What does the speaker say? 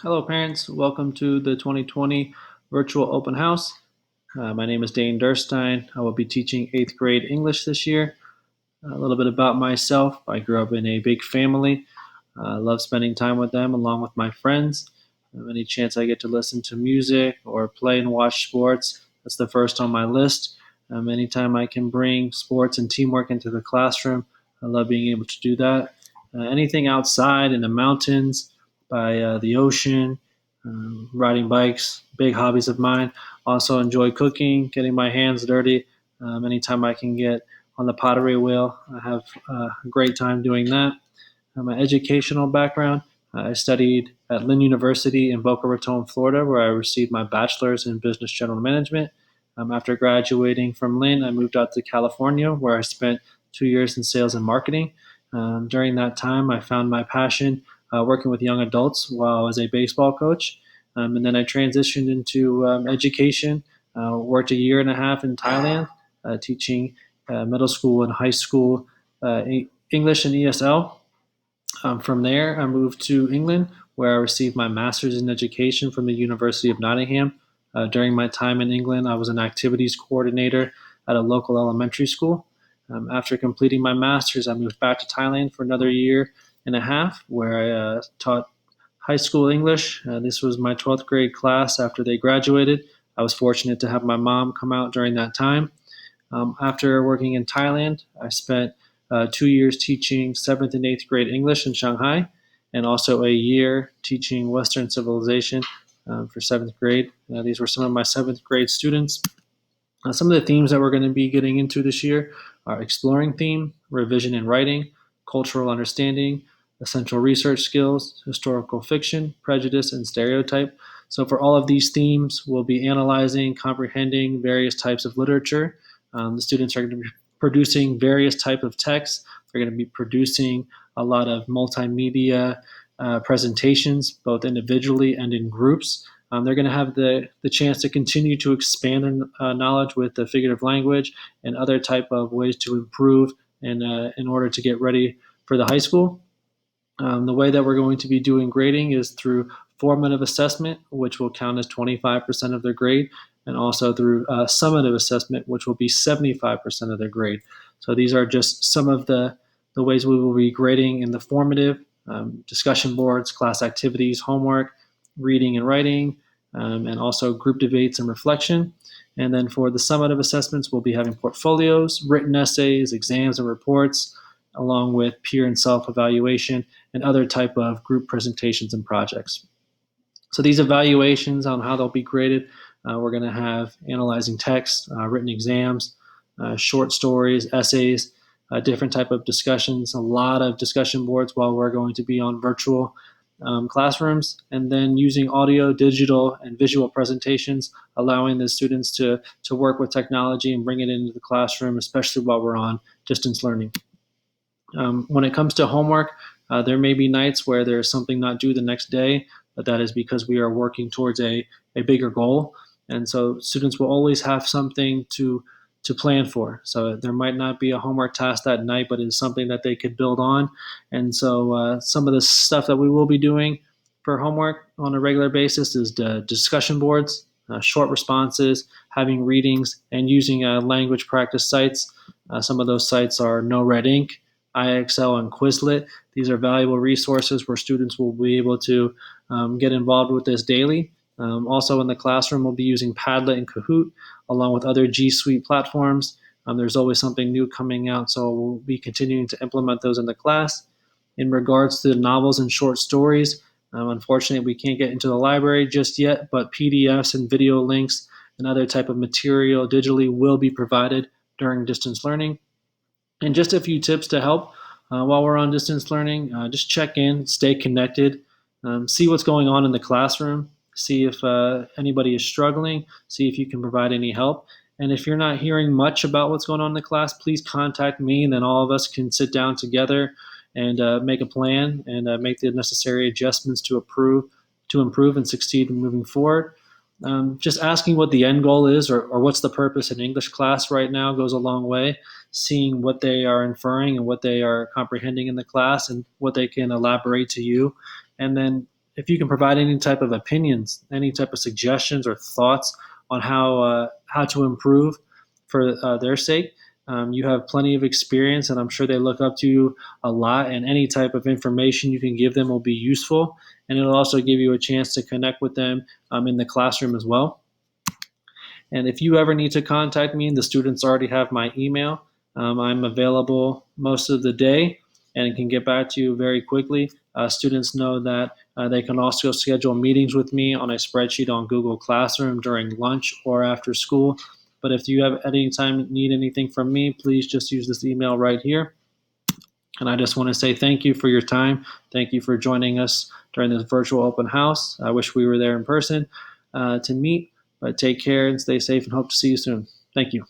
Hello, parents. Welcome to the 2020 virtual open house. My name is Dane Derstine. I will be teaching eighth grade English this year. A little bit about myself. I grew up in a big family. I love spending time with them along with my friends. Any chance I get to listen to music or play and watch sports, that's the first on my list. Anytime I can bring sports and teamwork into the classroom, I love being able to do that. Anything outside in the mountains, by the ocean, riding bikes, big hobbies of mine. Also enjoy cooking, getting my hands dirty. Anytime I can get on the pottery wheel, I have a great time doing that. My educational background, I studied at Lynn University in Boca Raton, Florida, where I received my bachelor's in business general management. After graduating from Lynn, I moved out to California, where I spent 2 years in sales and marketing. During that time, I found my passion working with young adults while I was a baseball coach. And then I transitioned into education, worked a year and a half in Thailand, teaching middle school and high school English and ESL. From there, I moved to England, where I received my master's in education from the University of Nottingham. During my time in England, I was an activities coordinator at a local elementary school. After completing my master's, I moved back to Thailand for another year and a half, where I taught high school English. This was my 12th grade class after they graduated. I was fortunate to have my mom come out during that time. After working in Thailand, I spent 2 years teaching seventh and eighth grade English in Shanghai, and also a year teaching Western civilization for seventh grade. These were some of my seventh grade students. Some of the themes that we're going to be getting into this year are exploring theme, revision and writing, cultural understanding, essential research skills, historical fiction, prejudice, and stereotype. So, for all of these themes, we'll be analyzing, comprehending various types of literature. The students are going to be producing various types of texts. They're going to be producing a lot of multimedia presentations, both individually and in groups. They're going to have the chance to continue to expand their knowledge with the figurative language and other type of ways to improve in order to get ready for the high school. The way that we're going to be doing grading is through formative assessment, which will count as 25% of their grade, and also through summative assessment, which will be 75% of their grade. So these are just some of the ways we will be grading in the formative discussion boards, class activities, homework, reading and writing, and also group debates and reflection. And then for the summative assessments, we'll be having portfolios, written essays, exams and reports, along with peer and self-evaluation and other type of group presentations and projects. So these evaluations on how they'll be graded, we're going to have analyzing text, written exams, short stories, essays, different type of discussions, a lot of discussion boards while we're going to be on virtual classrooms, and then using audio, digital, and visual presentations, allowing the students to work with technology and bring it into the classroom, especially while we're on distance learning. When it comes to homework, there may be nights where there's something not due the next day, but that is because we are working towards a bigger goal. And so students will always have something to plan for. So there might not be a homework task that night, but it's something that they could build on. And so some of the stuff that we will be doing for homework on a regular basis is the discussion boards, short responses, having readings, and using language practice sites. Some of those sites are No Red Ink, IXL, and Quizlet. These are valuable resources where students will be able to get involved with this daily. Also in the classroom, we'll be using Padlet and Kahoot along with other G Suite platforms. There's always something new coming out, so we'll be continuing to implement those in the class. In regards to novels and short stories, unfortunately, we can't get into the library just yet, but PDFs and video links and other type of material digitally will be provided during distance learning. And just a few tips to help while we're on distance learning. Just check in, stay connected, see what's going on in the classroom, see if anybody is struggling, see if you can provide any help. And if you're not hearing much about what's going on in the class, please contact me, and then all of us can sit down together and make a plan and make the necessary adjustments to improve and succeed in moving forward. Just asking what the end goal is or what's the purpose in English class right now goes a long way. Seeing what they are inferring and what they are comprehending in the class and what they can elaborate to you. And then if you can provide any type of opinions, any type of suggestions or thoughts on how to improve for their sake, you have plenty of experience, and I'm sure they look up to you a lot. And any type of information you can give them will be useful, and it'll also give you a chance to connect with them in the classroom as well. And if you ever need to contact me, the students already have my email. I'm available most of the day and can get back to you very quickly. Students know that they can also schedule meetings with me on a spreadsheet on Google Classroom during lunch or after school. But if you have at any time need anything from me, please just use this email right here. And I just want to say thank you for your time. Thank you for joining us during this virtual open house. I wish we were there in person to meet, but take care and stay safe and hope to see you soon. Thank you.